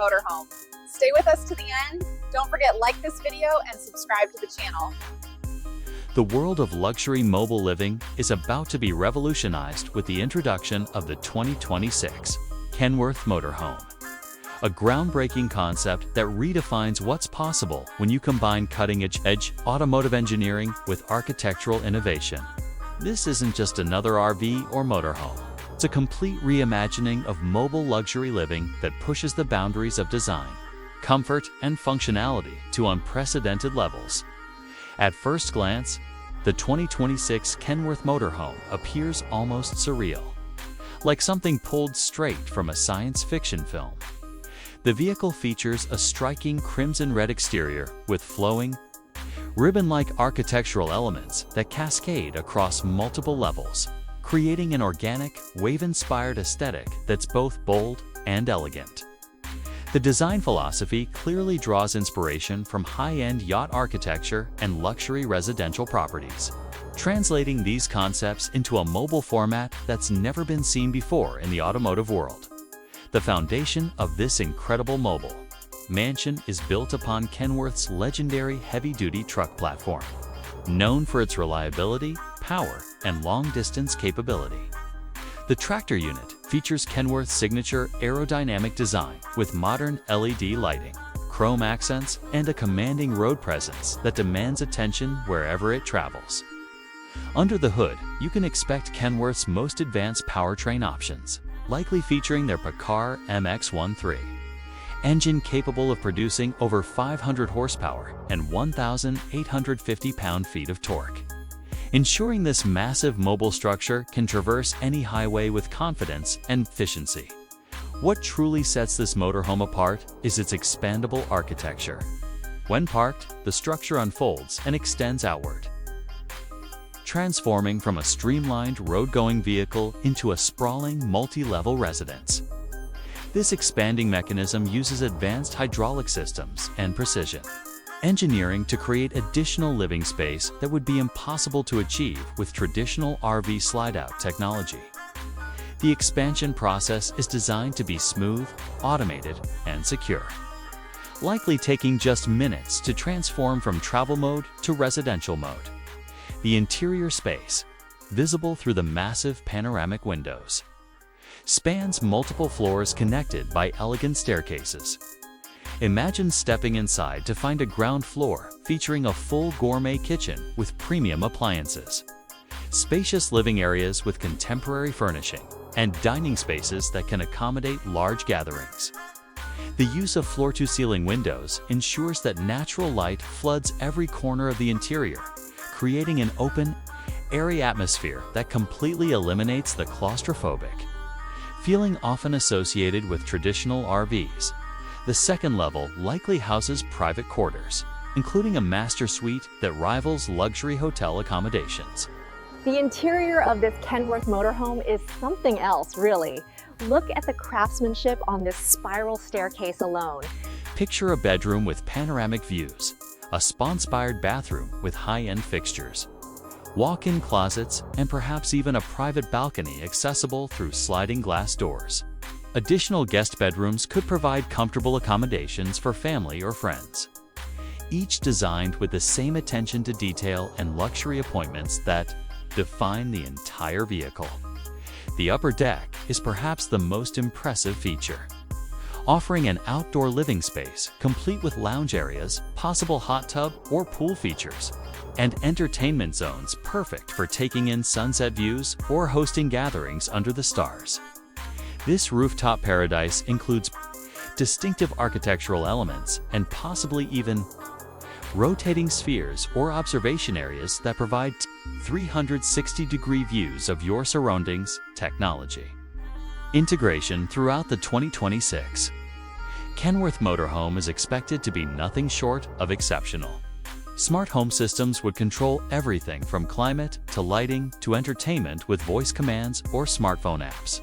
Motorhome. Stay with us to the end. Don't forget, like this video and subscribe to the channel. The world of luxury mobile living is about to be revolutionized with the introduction of the 2026 Kenworth Motorhome. A groundbreaking concept that redefines what's possible when you combine cutting-edge automotive engineering with architectural innovation. This isn't just another RV or motorhome. It's a complete reimagining of mobile luxury living that pushes the boundaries of design, comfort, and functionality to unprecedented levels. At first glance, the 2026 Kenworth Motorhome appears almost surreal, like something pulled straight from a science fiction film. The vehicle features a striking crimson-red exterior with flowing, ribbon-like architectural elements that cascade across multiple levels, creating an organic, wave-inspired aesthetic that's both bold and elegant. The design philosophy clearly draws inspiration from high-end yacht architecture and luxury residential properties, translating these concepts into a mobile format that's never been seen before in the automotive world. The foundation of this incredible mobile mansion is built upon Kenworth's legendary heavy-duty truck platform, known for its reliability, power, and long-distance capability. The tractor unit features Kenworth's signature aerodynamic design with modern LED lighting, chrome accents, and a commanding road presence that demands attention wherever it travels. Under the hood, you can expect Kenworth's most advanced powertrain options, likely featuring their Pacar MX-13 engine capable of producing over 500 horsepower and 1,850 pound-feet of torque, ensuring this massive mobile structure can traverse any highway with confidence and efficiency. What truly sets this motorhome apart is its expandable architecture. When parked, the structure unfolds and extends outward, transforming from a streamlined road-going vehicle into a sprawling multi-level residence. This expanding mechanism uses advanced hydraulic systems and precision engineering to create additional living space that would be impossible to achieve with traditional RV slide-out technology. The expansion process is designed to be smooth, automated, and secure, likely taking just minutes to transform from travel mode to residential mode. The interior space, visible through the massive panoramic windows, spans multiple floors connected by elegant staircases. Imagine stepping inside to find a ground floor featuring a full gourmet kitchen with premium appliances, spacious living areas with contemporary furnishing, and dining spaces that can accommodate large gatherings. The use of floor-to-ceiling windows ensures that natural light floods every corner of the interior, creating an open, airy atmosphere that completely eliminates the claustrophobic feeling often associated with traditional RVs. The second level likely houses private quarters, including a master suite that rivals luxury hotel accommodations. The interior of this Kenworth motorhome is something else, really. Look at the craftsmanship on this spiral staircase alone. Picture a bedroom with panoramic views, a spa-inspired bathroom with high-end fixtures, walk-in closets, and perhaps even a private balcony accessible through sliding glass doors. Additional guest bedrooms could provide comfortable accommodations for family or friends, each designed with the same attention to detail and luxury appointments that define the entire vehicle. The upper deck is perhaps the most impressive feature, offering an outdoor living space complete with lounge areas, possible hot tub or pool features, and entertainment zones perfect for taking in sunset views or hosting gatherings under the stars. This rooftop paradise includes distinctive architectural elements and possibly even rotating spheres or observation areas that provide 360-degree views of your surroundings. Technology integration throughout the 2026 Kenworth Motorhome is expected to be nothing short of exceptional. Smart home systems would control everything from climate to lighting to entertainment with voice commands or smartphone apps.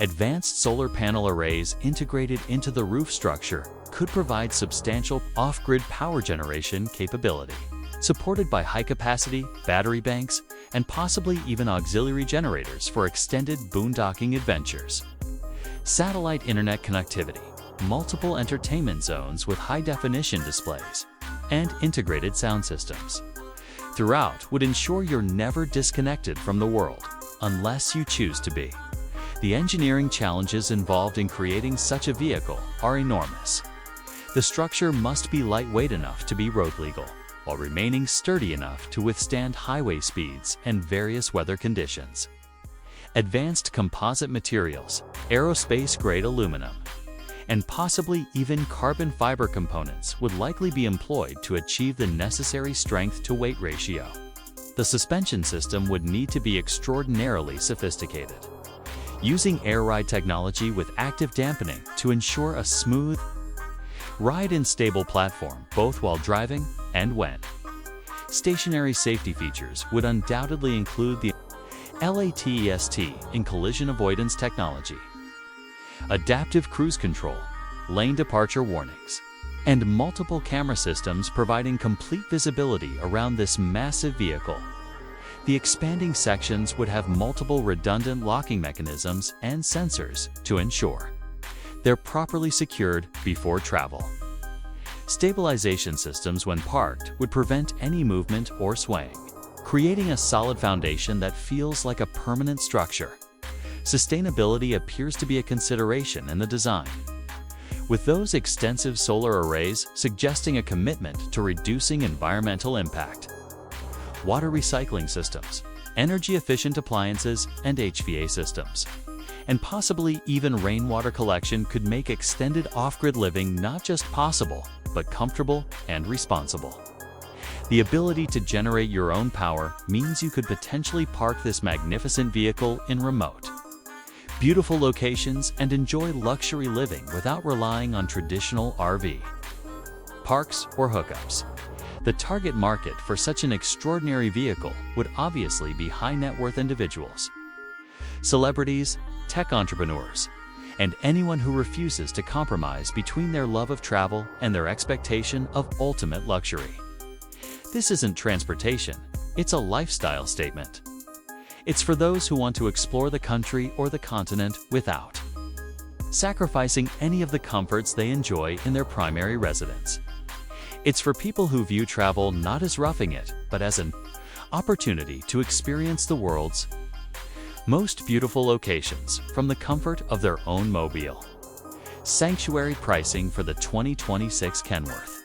Advanced solar panel arrays integrated into the roof structure could provide substantial off-grid power generation capability, supported by high-capacity battery banks and possibly even auxiliary generators for extended boondocking adventures. Satellite internet connectivity, multiple entertainment zones with high-definition displays, and integrated sound systems. Throughout would ensure you're never disconnected from the world, unless you choose to be. The engineering challenges involved in creating such a vehicle are enormous. The structure must be lightweight enough to be road legal, while remaining sturdy enough to withstand highway speeds and various weather conditions. Advanced composite materials, aerospace-grade aluminum, and possibly even carbon fiber components would likely be employed to achieve the necessary strength-to-weight ratio. The suspension system would need to be extraordinarily sophisticated, using air ride technology with active dampening to ensure a smooth ride and stable platform both while driving and when. Stationary safety features would undoubtedly include the LATEST in collision avoidance technology, adaptive cruise control, lane departure warnings, and multiple camera systems providing complete visibility around this massive vehicle. The expanding sections would have multiple redundant locking mechanisms and sensors to ensure they're properly secured before travel. Stabilization systems when parked would prevent any movement or swaying, creating a solid foundation that feels like a permanent structure. Sustainability appears to be a consideration in the design, with those extensive solar arrays suggesting a commitment to reducing environmental impact. Water recycling systems, energy-efficient appliances, and HVA systems, and possibly even rainwater collection could make extended off-grid living not just possible, but comfortable and responsible. The ability to generate your own power means you could potentially park this magnificent vehicle in remote, beautiful locations and enjoy luxury living without relying on traditional RV parks or hookups. The target market for such an extraordinary vehicle would obviously be high net worth individuals, celebrities, tech entrepreneurs, and anyone who refuses to compromise between their love of travel and their expectation of ultimate luxury. This isn't transportation, it's a lifestyle statement. It's for those who want to explore the country or the continent without sacrificing any of the comforts they enjoy in their primary residence. It's for people who view travel not as roughing it, but as an opportunity to experience the world's most beautiful locations from the comfort of their own mobile. Sanctuary pricing for the 2026 Kenworth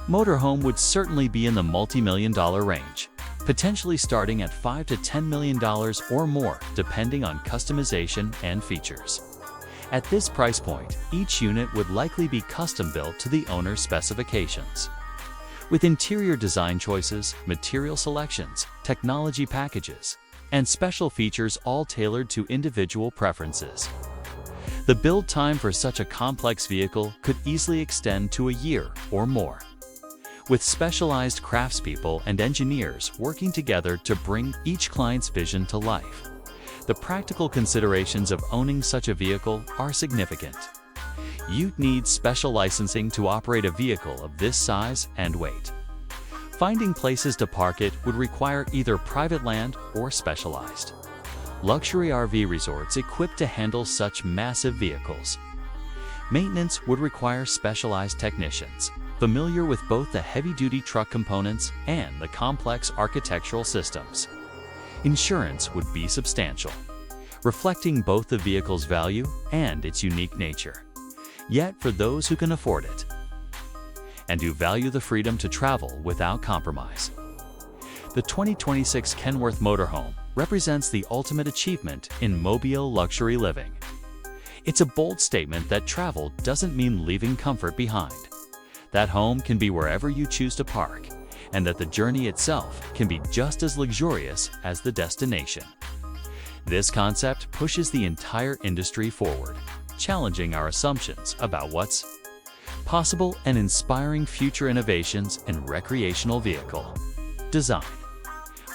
Motorhome would certainly be in the multi-million-dollar range, potentially starting at $5 to $10 million or more depending on customization and features. At this price point, each unit would likely be custom-built to the owner's specifications, with interior design choices, material selections, technology packages, and special features all tailored to individual preferences. The build time for such a complex vehicle could easily extend to a year or more, with specialized craftspeople and engineers working together to bring each client's vision to life. The practical considerations of owning such a vehicle are significant. You'd need special licensing to operate a vehicle of this size and weight. Finding places to park it would require either private land or specialized luxury RV resorts equipped to handle such massive vehicles. Maintenance would require specialized technicians familiar with both the heavy-duty truck components and the complex architectural systems. Insurance would be substantial, reflecting both the vehicle's value and its unique nature. Yet for those who can afford it and who value the freedom to travel without compromise, the 2026 Kenworth Motorhome represents the ultimate achievement in mobile luxury living. It's a bold statement that travel doesn't mean leaving comfort behind, that home can be wherever you choose to park, and that the journey itself can be just as luxurious as the destination. This concept pushes the entire industry forward, challenging our assumptions about what's possible and inspiring future innovations in recreational vehicle design.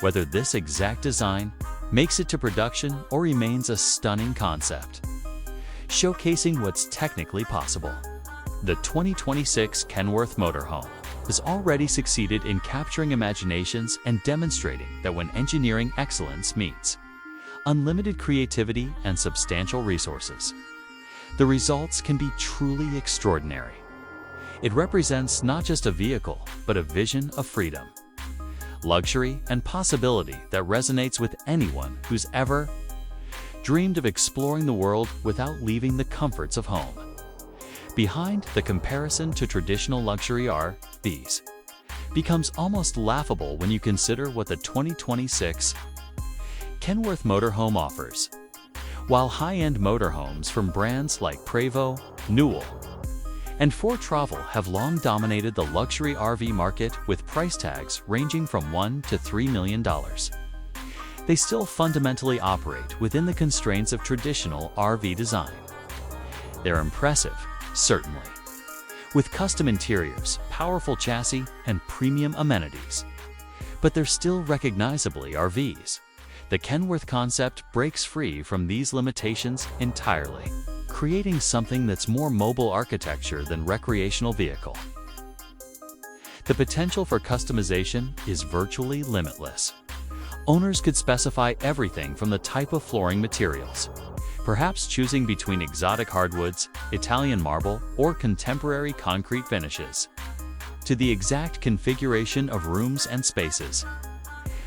Whether this exact design makes it to production or remains a stunning concept, showcasing what's technically possible. The 2026 Kenworth Motorhome has already succeeded in capturing imaginations and demonstrating that when engineering excellence meets unlimited creativity and substantial resources, the results can be truly extraordinary. It represents not just a vehicle, but a vision of freedom, luxury, and possibility that resonates with anyone who's ever dreamed of exploring the world without leaving the comforts of home. Behind the comparison to traditional luxury RVs becomes almost laughable when you consider what the 2026 Kenworth Motorhome offers. While high-end motorhomes from brands like Prevost, Newell, and Ford Travel have long dominated the luxury RV market with price tags ranging from $1 to $3 million, they still fundamentally operate within the constraints of traditional RV design. They're impressive, certainly, with custom interiors, powerful chassis, and premium amenities. But they're still recognizably RVs. The Kenworth concept breaks free from these limitations entirely, creating something that's more mobile architecture than recreational vehicle. The potential for customization is virtually limitless. Owners could specify everything from the type of flooring materials, perhaps choosing between exotic hardwoods, Italian marble, or contemporary concrete finishes, to the exact configuration of rooms and spaces.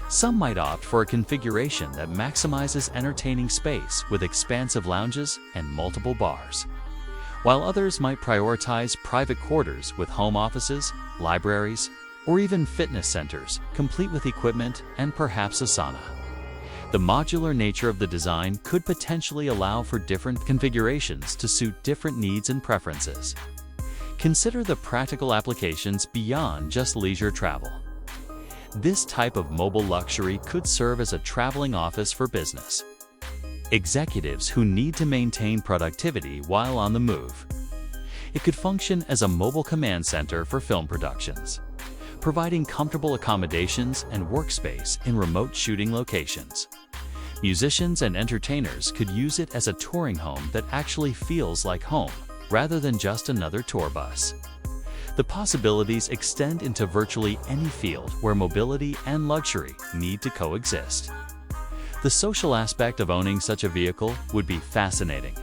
Some might opt for a configuration that maximizes entertaining space with expansive lounges and multiple bars, while others might prioritize private quarters with home offices, libraries, or even fitness centers, complete with equipment and perhaps a sauna. The modular nature of the design could potentially allow for different configurations to suit different needs and preferences. Consider the practical applications beyond just leisure travel. This type of mobile luxury could serve as a traveling office for business executives who need to maintain productivity while on the move. It could function as a mobile command center for film productions, providing comfortable accommodations and workspace in remote shooting locations. Musicians and entertainers could use it as a touring home that actually feels like home, rather than just another tour bus. The possibilities extend into virtually any field where mobility and luxury need to coexist. The social aspect of owning such a vehicle would be fascinating.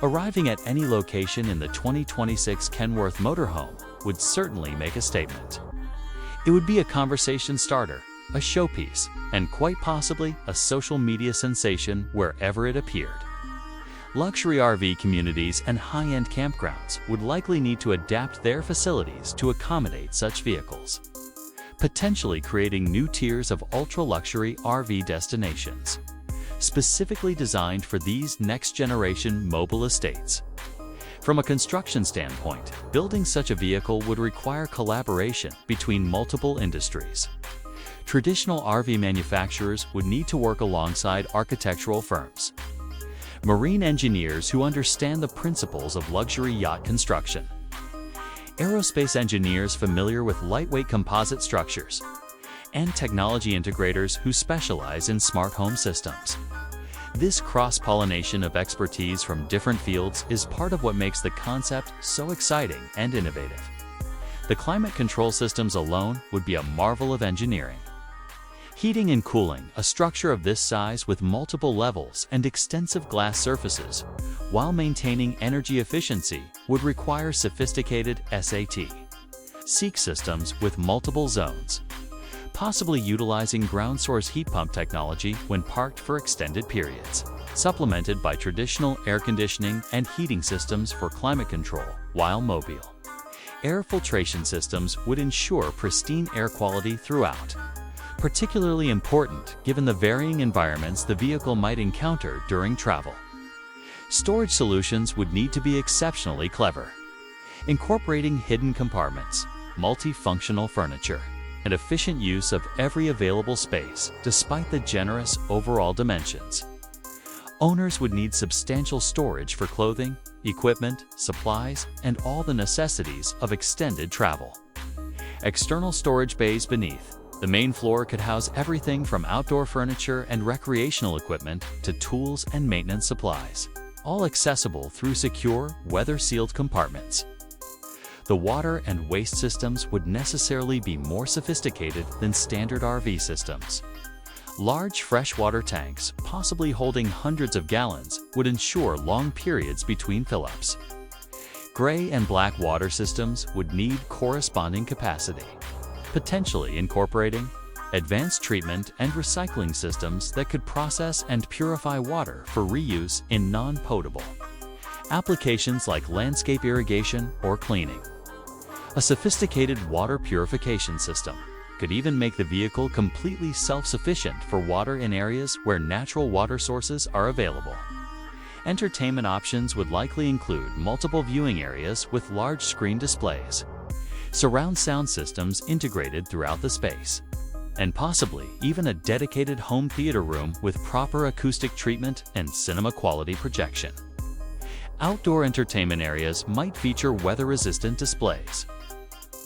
Arriving at any location in the 2026 Kenworth Motorhome would certainly make a statement. It would be a conversation starter, a showpiece, and quite possibly a social media sensation wherever it appeared. Luxury RV communities and high-end campgrounds would likely need to adapt their facilities to accommodate such vehicles, potentially creating new tiers of ultra-luxury RV destinations, specifically designed for these next-generation mobile estates. From a construction standpoint, building such a vehicle would require collaboration between multiple industries. Traditional RV manufacturers would need to work alongside architectural firms, marine engineers who understand the principles of luxury yacht construction, aerospace engineers familiar with lightweight composite structures, and technology integrators who specialize in smart home systems. This cross-pollination of expertise from different fields is part of what makes the concept so exciting and innovative. The climate control systems alone would be a marvel of engineering. Heating and cooling a structure of this size with multiple levels and extensive glass surfaces, while maintaining energy efficiency, would require sophisticated SAT/SEEK systems with multiple zones, possibly utilizing ground source heat pump technology when parked for extended periods, supplemented by traditional air conditioning and heating systems for climate control while mobile. Air filtration systems would ensure pristine air quality throughout, particularly important given the varying environments the vehicle might encounter during travel. Storage solutions would need to be exceptionally clever, incorporating hidden compartments, multifunctional furniture, and efficient use of every available space despite the generous overall dimensions. Owners would need substantial storage for clothing, equipment, supplies, and all the necessities of extended travel. External storage bays beneath the main floor could house everything from outdoor furniture and recreational equipment to tools and maintenance supplies, all accessible through secure, weather-sealed compartments. The water and waste systems would necessarily be more sophisticated than standard RV systems, Large freshwater tanks, possibly holding hundreds of gallons, would ensure long periods between fill-ups. Gray and black water systems would need corresponding capacity, potentially incorporating advanced treatment and recycling systems that could process and purify water for reuse in non-potable applications like landscape irrigation or cleaning. A sophisticated water purification system could even make the vehicle completely self-sufficient for water in areas where natural water sources are available. Entertainment options would likely include multiple viewing areas with large screen displays, surround sound systems integrated throughout the space, and possibly even a dedicated home theater room with proper acoustic treatment and cinema-quality projection. Outdoor entertainment areas might feature weather-resistant displays,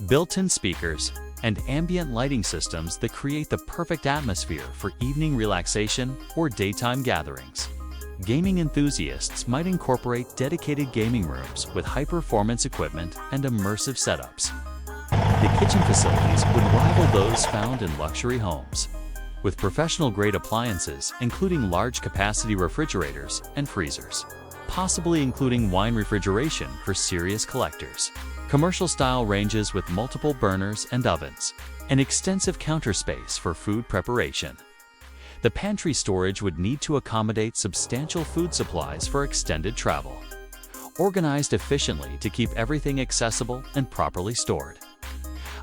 built-in speakers, and ambient lighting systems that create the perfect atmosphere for evening relaxation or daytime gatherings. Gaming enthusiasts might incorporate dedicated gaming rooms with high-performance equipment and immersive setups. The kitchen facilities would rival those found in luxury homes, with professional-grade appliances including large-capacity refrigerators and freezers, possibly including wine refrigeration for serious collectors, commercial-style ranges with multiple burners and ovens, and extensive counter space for food preparation. The pantry storage would need to accommodate substantial food supplies for extended travel, organized efficiently to keep everything accessible and properly stored.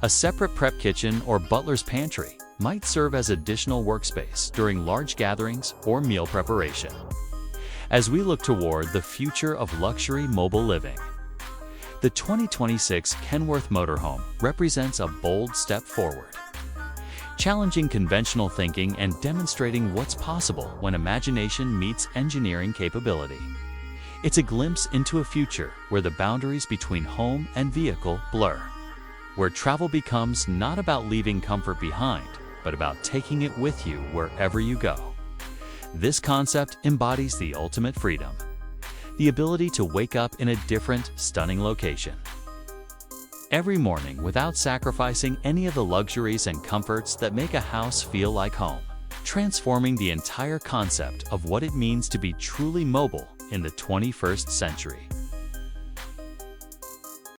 A separate prep kitchen or butler's pantry might serve as additional workspace during large gatherings or meal preparation. As we look toward the future of luxury mobile living, the 2026 Kenworth Motorhome represents a bold step forward, challenging conventional thinking and demonstrating what's possible when imagination meets engineering capability. It's a glimpse into a future where the boundaries between home and vehicle blur, where travel becomes not about leaving comfort behind, but about taking it with you wherever you go. This concept embodies the ultimate freedom, the ability to wake up in a different, stunning location every morning without sacrificing any of the luxuries and comforts that make a house feel like home, transforming the entire concept of what it means to be truly mobile in the 21st century.